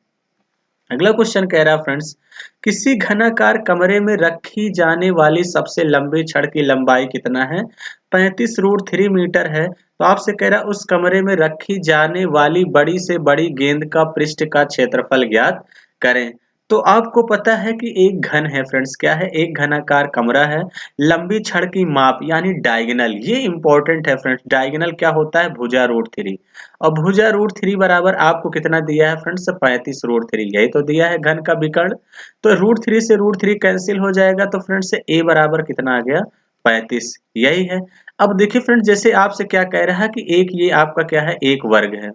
अगला क्वेश्चन कह रहा है फ्रेंड्स किसी घनाकार कमरे में रखी जाने वाली सबसे लंबी छड़ की लंबाई कितना है 35√3 मीटर है। तो आपसे कह रहा है उस कमरे में रखी जाने वाली बड़ी से बड़ी गेंद का पृष्ठ का क्षेत्रफल ज्ञात करें। तो आपको पता है कि एक घन है फ्रेंड्स, क्या है एक घनाकार कमरा है, लंबी छड़ की माप यानी डायगोनल, ये इंपॉर्टेंट है फ्रेंड्स। डायगोनल क्या होता है भुजा √3, और भुजा √3 बराबर आपको कितना दिया है फ्रेंड्स 35√3, यही तो दिया है घन का विकर्ण। तो √3 से √3 कैंसिल हो जाएगा, तो फ्रेंड्स a बराबर कितना आ गया 35, यही है। अब देखिए फ्रेंड्स जैसे आपसे क्या कह रहा है कि एक ये आपका क्या है एक वर्ग है,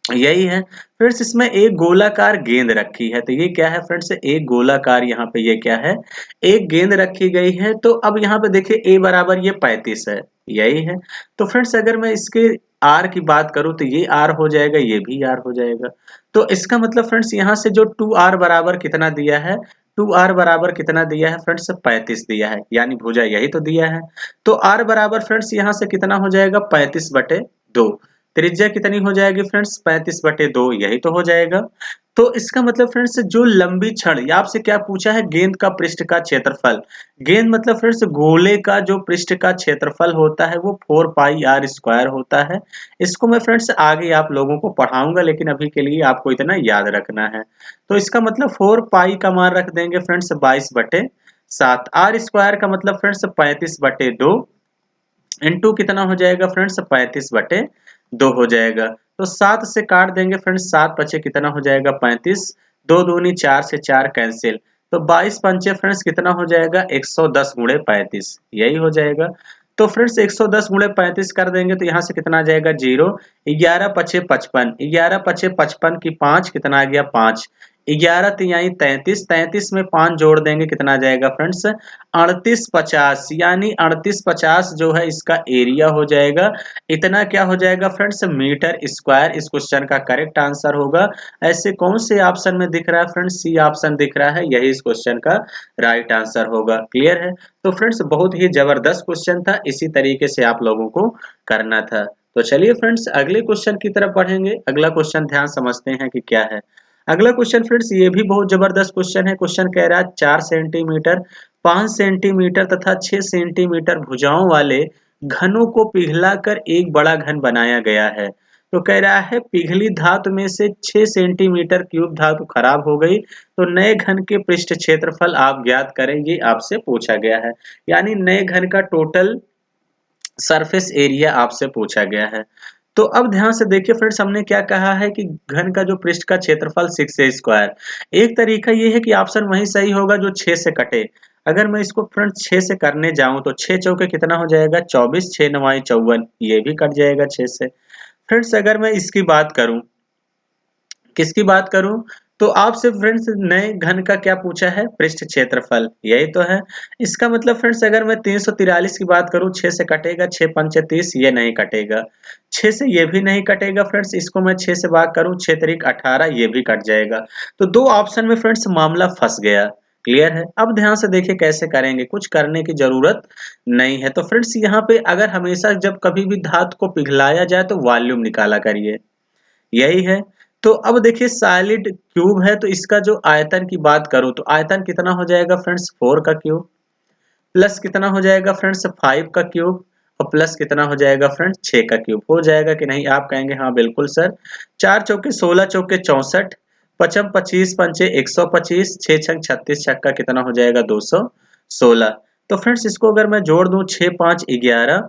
यही है फ्रेंड्स। इसमें एक गोलाकार गेंद रखी है, तो ये क्या है फ्रेंड्स, एक गोलाकार, यहाँ पे ये क्या है, एक गेंद रखी गई है। तो अब यहाँ पे देखिए a बराबर ये 35 है, यही है। तो फ्रेंड्स अगर मैं इसके r की बात करूं तो ये r हो जाएगा, ये भी r हो जाएगा। तो इसका मतलब फ्रेंड्स यहाँ से जो 2r बराबर कितना दिया है, 2r बराबर कितना दिया है फ्रेंड्स, 35 दिया है, यानी भुजा यही तो दिया है। तो r बराबर फ्रेंड्स यहाँ से कितना हो जाएगा, 35/2। त्रिज्या कितनी हो जाएगी फ्रेंड्स, 35/2, यही तो हो जाएगा। तो इसका मतलब फ्रेंड्स जो लंबी छड़, या आपसे क्या पूछा है, गेंद का पृष्ठ का क्षेत्रफल। गेंद मतलब फ्रेंड्स गोले का जो पृष्ठ का क्षेत्रफल होता है वो 4πr² होता है। इसको मैं फ्रेंड्स आगे आप लोगों को पढ़ाऊंगा, लेकिन अभी के लिए आपको इतना याद रखना है। तो इसका मतलब 4π का मान रख देंगे फ्रेंड्स 22/7। r² का मतलब फ्रेंड्स 35/2 इंटू कितना हो जाएगा फ्रेंड्स, 35/2 हो जाएगा। तो 7 से काट देंगे फ्रेंड्स, 7 बचे कितना हो जाएगा, 35। 2 दूनी 4 से 4 कैंसिल, तो 22 पंचे फ्रेंड्स कितना हो जाएगा, 110 गुणे 35, यही हो जाएगा। तो फ्रेंड्स 110 गुणे 35 कर देंगे तो यहाँ से कितना आ जाएगा, 0। 11 पचे 55, 11 पचे 55 की 5 कितना आ गया, 5। 11 तिहाई 33, 33 में 5 जोड़ देंगे कितना आ जाएगा फ्रेंड्स, 38/50, यानी 38/50 जो है इसका एरिया हो जाएगा। इतना क्या हो जाएगा फ्रेंड्स, मीटर स्क्वायर। इस क्वेश्चन का करेक्ट आंसर होगा। ऐसे कौन से ऑप्शन में दिख रहा है फ्रेंड्स, सी ऑप्शन दिख रहा है, यही इस क्वेश्चन का राइट आंसर होगा। क्लियर है। तो फ्रेंड्स बहुत ही जबरदस्त क्वेश्चन था, इसी तरीके से आप लोगों को करना था। तो चलिए फ्रेंड्स अगले क्वेश्चन की तरफ बढ़ेंगे। अगला क्वेश्चन ध्यान समझते हैं कि क्या है। अगला क्वेश्चन फ्रेंड्स ये भी बहुत जबरदस्त क्वेश्चन है। क्वेश्चन कह रहा है 4 सेंटीमीटर, 5 सेंटीमीटर तथा 6 सेंटीमीटर भुजाओं वाले घनों को पिघलाकर एक बड़ा घन बनाया गया है। तो कह रहा है पिघली धातु में से 6 सेंटीमीटर क्यूब धातु खराब हो गई, तो नए घन के पृष्ठ क्षेत्रफल आप ज्ञात करें, ये आपसे पूछा गया है। यानी नए घन का टोटल सरफेस एरिया आपसे पूछा गया है। तो अब ध्यान से देखिए फ्रेंड्स, हमने क्या कहा है कि घन का जो पृष्ठ का क्षेत्रफल 6a²। एक तरीका ये है कि ऑप्शन वही सही होगा जो 6 से कटे। अगर मैं इसको फ्रेंड्स 6 से करने जाऊं तो 6 चौके कितना हो जाएगा, 24, 6 नवाई 54, ये भी कट जाएगा 6 से। फ्रेंड्स अगर मैं इसकी बात करूं, किसकी बात करूं, तो आपसे फ्रेंड्स नए घन का क्या पूछा है, पृष्ठ क्षेत्रफल, यही तो है। इसका मतलब फ्रेंड्स अगर मैं 343 की बात करूं, 6 से कटेगा, 6 पंचे 30, ये नहीं कटेगा। 6 से ये भी नहीं कटेगा फ्रेंड्स, इसको मैं 6 से भाग करूं, 6 तरीक 18, ये भी कट जाएगा। तो दो ऑप्शन में फ्रेंड्स मामला फंस गया। क्लियर है। अब ध्यान से देखिए कैसे करेंगे, कुछ करने की जरूरत नहीं है। तो फ्रेंड्स यहाँ पे अगर हमेशा जब कभी भी धातु को पिघलाया जाए तो वॉल्यूम निकाला करिए, यही है। तो अब देखिए सॉलिड क्यूब है, तो इसका जो आयतन की बात करूं तो आयतन कितना हो जाएगा फ्रेंड्स, 4 का क्यूब, प्लस कितना हो जाएगा फ्रेंड्स, 5 का क्यूब, और प्लस कितना हो जाएगा फ्रेंड्स, 6 का क्यूब। हो जाएगा कि नहीं, आप कहेंगे हाँ बिल्कुल सर। 4 चौके 16, चौके 64, पचम 25, पंचे 125, 6 छंग 36, छक्का कितना हो जाएगा, 216। तो फ्रेंड्स इसको अगर मैं जोड़ दूं, 6 5 11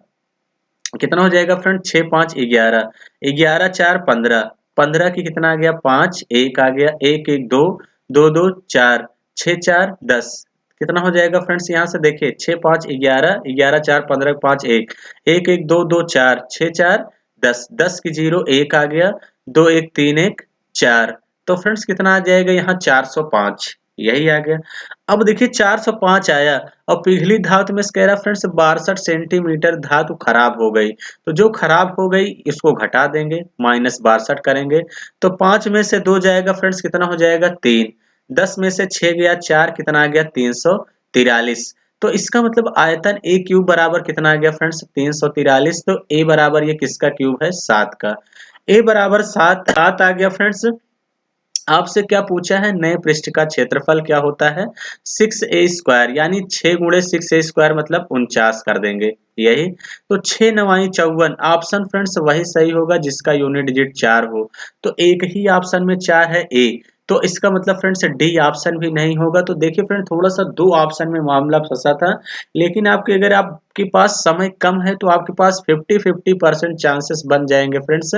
कितना हो जाएगा फ्रेंड, 6 5 11, 11 4 15, 15 की कितना आ गया, 5, 1 आ गया, 1 1 2, 2 2 4, 6 4 10, कितना हो जाएगा फ्रेंड्स, यहाँ से देखिए 6 5 11, 11 4 15, 5 1, 1 1 2 2 4, 6 4 10, 10 की 0 1 आ गया, 2 1 3 1 4। तो फ्रेंड्स कितना आ जाएगा यहाँ, 405, यही आ गया। अब देखिए 405 आया, और पिघली धातु में कह रहा फ्रेंड्स 62 सेंटीमीटर धातु खराब हो गई। तो जो खराब हो गई इसको घटा देंगे, -62 करेंगे, तो 5 में से 2 जाएगा फ्रेंड्स, कितना हो जाएगा, 3। 10 में से 6 गया 4, कितना आ गया, 343। तो इसका मतलब आयतन ए क्यूब बराबर कितना आ गया फ्रेंड्स, 343। तो ए बराबर ये किसका क्यूब है, 7 का। ए बराबर 7 आ गया फ्रेंड्स। आपसे क्या पूछा है, नए पृष्ठ का क्षेत्रफल क्या होता है, 6a², यानी 6 गुणे 6a² मतलब 49 कर देंगे, यही। तो 6 9 54, ऑप्शन फ्रेंड्स वही सही होगा जिसका यूनिट डिजिट 4 हो। तो एक ही ऑप्शन में 4 है, ए। तो इसका मतलब फ्रेंड्स डी ऑप्शन भी नहीं होगा। तो देखिए फ्रेंड थोड़ा सा दो ऑप्शन में मामला फंसा था, लेकिन आपके अगर आपके पास समय कम है तो आपके पास 50-50% चांसेस बन जाएंगे फ्रेंड्स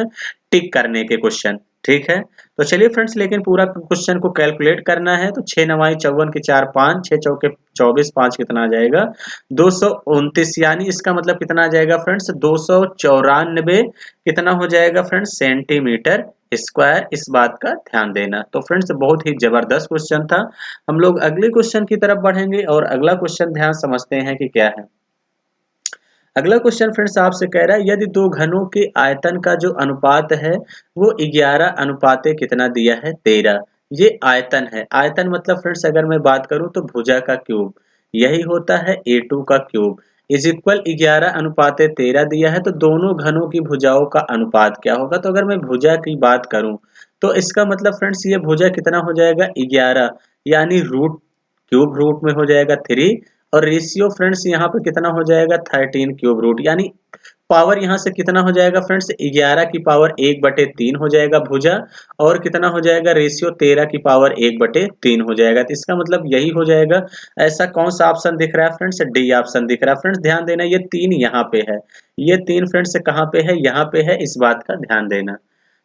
टिक करने के क्वेश्चन। ठीक है। तो चलिए फ्रेंड्स, लेकिन पूरा क्वेश्चन को कैलकुलेट करना है। तो 6 9 54 की 4 5, 6 चौके 24, 5 कितना आ जाएगा, 229, यानी इसका मतलब कितना आ जाएगा फ्रेंड्स, 294 कितना हो जाएगा फ्रेंड्स, सेंटीमीटर स्क्वायर, इस बात का ध्यान देना। तो फ्रेंड्स बहुत ही जबरदस्त क्वेश्चन था। हम लोग अगले क्वेश्चन की तरफ बढ़ेंगे और अगला क्वेश्चन ध्यान समझते हैं कि क्या है। अगला क्वेश्चन फ्रेंड्स आपसे कह रहा है यदि दो घनों के आयतन का जो अनुपात है वो 11 अनुपाते कितना दिया है 13। ये आयतन है। आयतन मतलब फ्रेंड्स अगर मैं बात करूं तो भुजा का क्यूब, यही होता है A2 का क्यूब इज इक्वल 11 अनुपाते 13 दिया है। तो दोनों घनों की भुजाओं का अनुपात क्या होगा। तो अगर मैं भुजा की बात करूं तो इसका मतलब फ्रेंड्स ये भुजा कितना हो जाएगा 11, यानी रूट क्यूब रूट में हो जाएगा 3 और रेशियो फ्रेंड्स यहाँ पे कितना हो जाएगा 13 क्यूब रूट, यानी पावर यहाँ से कितना हो जाएगा फ्रेंड्स 11 की पावर 1/3 हो जाएगा भुजा, और कितना हो जाएगा रेशियो 13 की पावर 1/3 हो जाएगा। तो इसका मतलब यही हो जाएगा। ऐसा कौन सा ऑप्शन दिख रहा है फ्रेंड्स, डी ऑप्शन दिख रहा है। फ्रेंड्स ध्यान देना ये 3 यहाँ पे है, ये 3 फ्रेंड्स कहाँ पे है, यहाँ पे है, इस बात का ध्यान देना।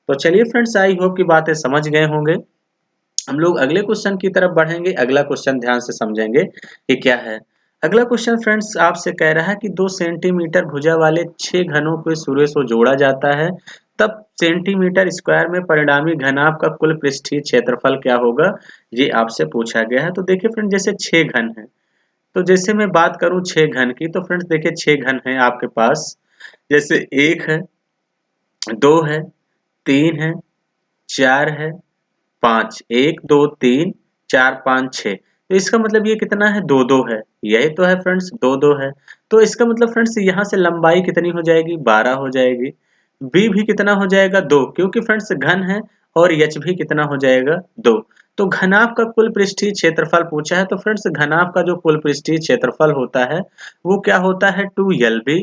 तो चलिए फ्रेंड्स आई होप की बातें समझ गए होंगे। हम लोग अगले क्वेश्चन की तरफ बढ़ेंगे। अगला क्वेश्चन ध्यान से समझेंगे कि क्या है। अगला क्वेश्चन फ्रेंड्स आपसे कह रहा है कि 2 सेंटीमीटर भुजा वाले 6 घनों को सूर्य से जोड़ा जाता है, तब सेंटीमीटर स्क्वायर में परिणामी घनाभ का कुल पृष्ठीय क्षेत्रफल क्या होगा, ये आपसे पूछा गया है। तो देखिए फ्रेंड जैसे 6 घन है, तो जैसे मैं बात करूं 6 घन की, तो फ्रेंड्स देखिए 6 घन है आपके पास। जैसे 1 है, 2 है, 3 है, 4 है, 5, 1 2 3 4 5 6। तो इसका मतलब ये कितना है 2 2 है, यही तो है फ्रेंड्स 2 2 है। तो इसका मतलब फ्रेंड्स यहाँ से लंबाई कितनी हो जाएगी 12 हो जाएगी। बी भी कितना हो जाएगा 2, क्योंकि फ्रेंड्स घन है, और एच भी कितना हो जाएगा 2। तो घनाभ का कुल पृष्ठीय क्षेत्रफल पूछा है। तो फ्रेंड्स घनाभ का जो कुल पृष्ठीय क्षेत्रफल होता है वो क्या होता है 2LB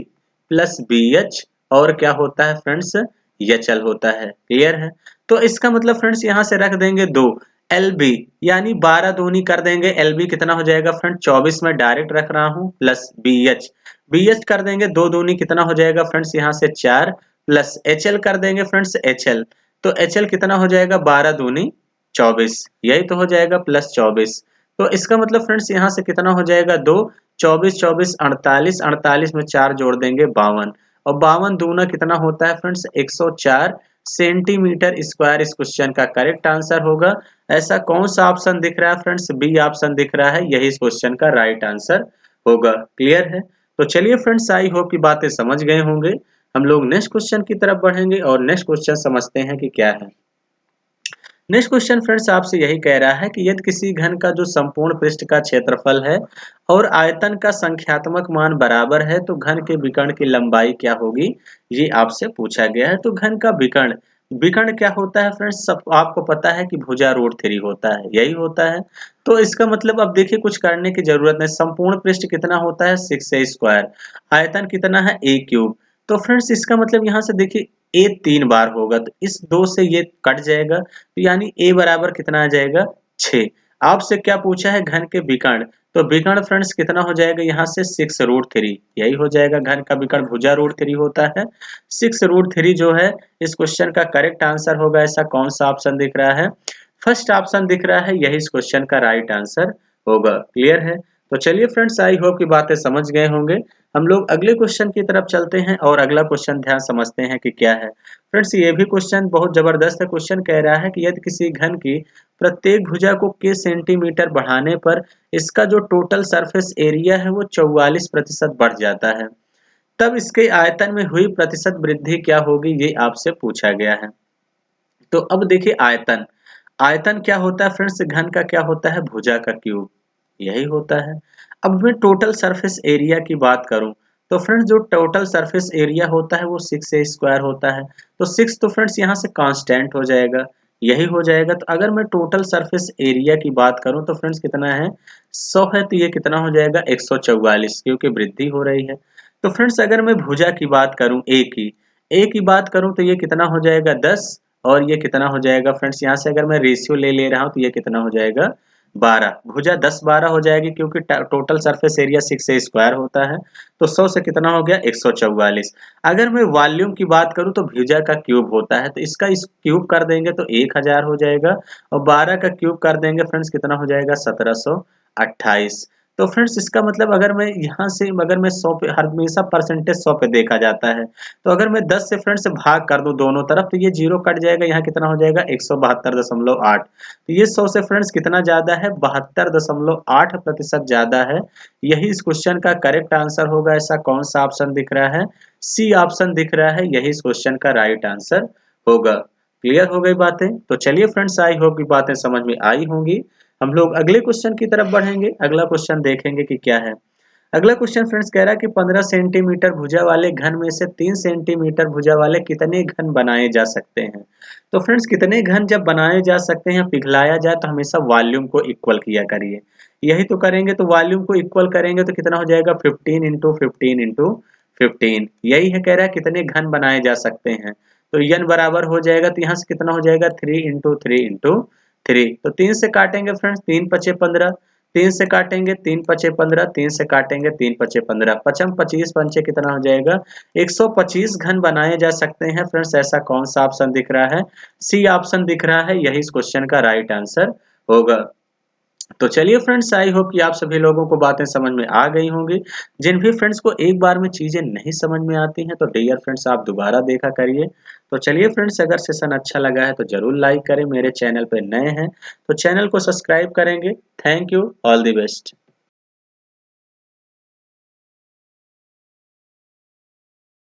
प्लस BH, और क्या होता है फ्रेंड्स HL होता है। क्लियर है। तो इसका मतलब फ्रेंड्स यहाँ से रख देंगे 2 LB, यानी 12 दूनी कर देंगे, LB कितना हो जाएगा फ्रेंड 24 में डायरेक्ट रख रहा हूँ, प्लस BH कर देंगे 2 दूनी कितना हो जाएगा फ्रेंड्स यहाँ से 4, प्लस HL कर देंगे फ्रेंड्स HL। तो HL कितना हो जाएगा 12 दूनी 24, यही तो हो जाएगा प्लस 24। तो इसका मतलब फ्रेंड्स यहाँ से कितना हो जाएगा 2, 24 24 48, 48 में 4 जोड़ देंगे 52, और 52 दूना कितना होता है फ्रेंड्स 104 सेंटीमीटर स्क्वायर इस क्वेश्चन का करेक्ट आंसर होगा। ऐसा कौन सा ऑप्शन दिख रहा है फ्रेंड्स, बी ऑप्शन दिख रहा है, यही इस क्वेश्चन का राइट आंसर होगा। क्लियर है। तो चलिए फ्रेंड्स आई होप की बातें समझ गए होंगे। हम लोग नेक्स्ट क्वेश्चन की तरफ बढ़ेंगे और नेक्स्ट क्वेश्चन समझते हैं कि क्या है। नेक्स्ट क्वेश्चन फ्रेंड्स आपसे यही कह रहा है कि यदि किसी घन का जो संपूर्ण पृष्ठ का क्षेत्रफल है और आयतन का संख्यात्मक मान बराबर है तो घन के विकर्ण की लंबाई क्या होगी, ये आपसे पूछा गया है। तो घन का विकर्ण, विकर्ण क्या होता है फ्रेंड्स, सब आपको पता है कि भुजा रूट 3 होता है, यही होता है। तो इसका मतलब अब देखिए कुछ करने की जरूरत नहीं। संपूर्ण पृष्ठ कितना होता है 6a स्क्वायर, आयतन कितना है a क्यूब। तो फ्रेंड्स इसका मतलब यहाँ से देखिए a 3 बार होगा, तो इस 2 से ये कट जाएगा, तो यानी a बराबर कितना आ जाएगा 6। आपसे क्या पूछा है घन के विकर्ण, तो विकर्ण फ्रेंड्स कितना हो जाएगा यहाँ से 6√3, यही हो जाएगा घन का विकर्ण, भुजा √3 होता है। 6√3 जो है इस क्वेश्चन का करेक्ट आंसर होगा। ऐसा कौन सा ऑप्शन दिख रहा है, फर्स्ट ऑप्शन दिख रहा है, यही इस क्वेश्चन का राइट आंसर होगा। क्लियर है। तो चलिए फ्रेंड्स आई होप की बातें समझ गए होंगे। हम लोग अगले क्वेश्चन की तरफ चलते हैं और अगला क्वेश्चन ध्यान समझते हैं कि क्या है। फ्रेंड्स ये भी क्वेश्चन बहुत जबरदस्त है। क्वेश्चन कह रहा है कि यदि किसी घन की प्रत्येक भुजा को k सेंटीमीटर बढ़ाने पर इसका जो टोटल सरफेस एरिया है वो 44% बढ़ जाता है, तब इसके आयतन में हुई प्रतिशत वृद्धि क्या होगी, ये आपसे पूछा गया है। तो अब देखिए आयतन, आयतन क्या होता है फ्रेंड्स, घन का क्या होता है भुजा का क्यूब, यही होता है। अब मैं टोटल सरफेस एरिया की बात करूं तो फ्रेंड्स जो टोटल सरफेस एरिया होता है वो 6a स्क्वायर होता है। तो 6 तो फ्रेंड्स यहाँ से कांस्टेंट हो जाएगा, यही हो जाएगा। तो अगर मैं टोटल सरफेस एरिया की बात करूं तो फ्रेंड्स कितना है 100 है, तो ये कितना हो जाएगा 144, क्योंकि वृद्धि हो रही है। तो फ्रेंड्स अगर मैं भुजा की बात करूं ए की बात करूं तो ये कितना हो जाएगा 10, और ये कितना हो जाएगा फ्रेंड्स यहाँ से अगर मैं रेशियो ले रहा हूँ तो ये कितना हो जाएगा 12, भुजा 10 12 हो जाएगी, क्योंकि total surface area 6a square होता है। तो 100 से कितना हो गया 144। अगर मैं वॉल्यूम की बात करूं तो भुजा का क्यूब होता है, तो इसका इस क्यूब कर देंगे तो 1000 हो जाएगा, और 12 का क्यूब कर देंगे फ्रेंड्स कितना हो जाएगा 1728। तो फ्रेंड्स इसका मतलब अगर मैं यहाँ से अगर मैं 100 पे हमेशा परसेंटेज 100 पे देखा जाता है, तो अगर मैं 10 से फ्रेंड्स भाग कर दूं दोनों तरफ तो ये जीरो कट जाएगा, यहाँ कितना हो जाएगा 172.8। तो ये 100 से फ्रेंड्स कितना ज्यादा है 72.8% ज्यादा है। यही इस क्वेश्चन का करेक्ट आंसर होगा। ऐसा कौन सा ऑप्शन दिख रहा है? सी ऑप्शन दिख रहा है, यही इस क्वेश्चन का राइट आंसर होगा। क्लियर हो गई बातें? तो चलिए फ्रेंड्स, आई होप की बातें समझ में आई होंगी। हम लोग अगले क्वेश्चन की तरफ बढ़ेंगे। अगला क्वेश्चन देखेंगे कि क्या है। अगला क्वेश्चन फ्रेंड्स कह रहा है कि 15 सेंटीमीटर भुजा वाले घन में से 3 सेंटीमीटर भुजा वाले कितने घन बनाए जा सकते हैं? तो फ्रेंड्स कितने घन जब बनाए जा सकते हैं, पिघलाया जाए, तो हमेशा वॉल्यूम को इक्वल किया करिए। यही तो करेंगे, तो वॉल्यूम को इक्वल करेंगे तो कितना हो जाएगा 15 इंटू 15 इंटू 15। यही है, कह रहा है कितने घन बनाए जा सकते हैं। तो n बराबर हो जाएगा, तो यहाँ से कितना हो जाएगा 3 इंटू 3 इंटू 3। तो 3 से काटेंगे फ्रेंड्स, 3 पचे 15, 3 से काटेंगे 3 पचे 15, 3 से काटेंगे 3 पचे 15, पचम 25 पंचे कितना हो जाएगा 125 घन बनाए जा सकते हैं। फ्रेंड्स ऐसा कौन सा ऑप्शन दिख रहा है? सी ऑप्शन दिख रहा है, यही इस क्वेश्चन का राइट आंसर होगा। तो चलिए फ्रेंड्स, आई होप कि आप सभी लोगों को बातें समझ में आ गई होंगी। जिन भी फ्रेंड्स को एक बार में चीजें नहीं समझ में आती हैं तो डियर फ्रेंड्स आप दोबारा देखा करिए। तो चलिए फ्रेंड्स, अगर सेशन अच्छा लगा है तो जरूर लाइक करें। मेरे चैनल पे नए हैं तो चैनल को सब्सक्राइब करेंगे। Thank you, all the best.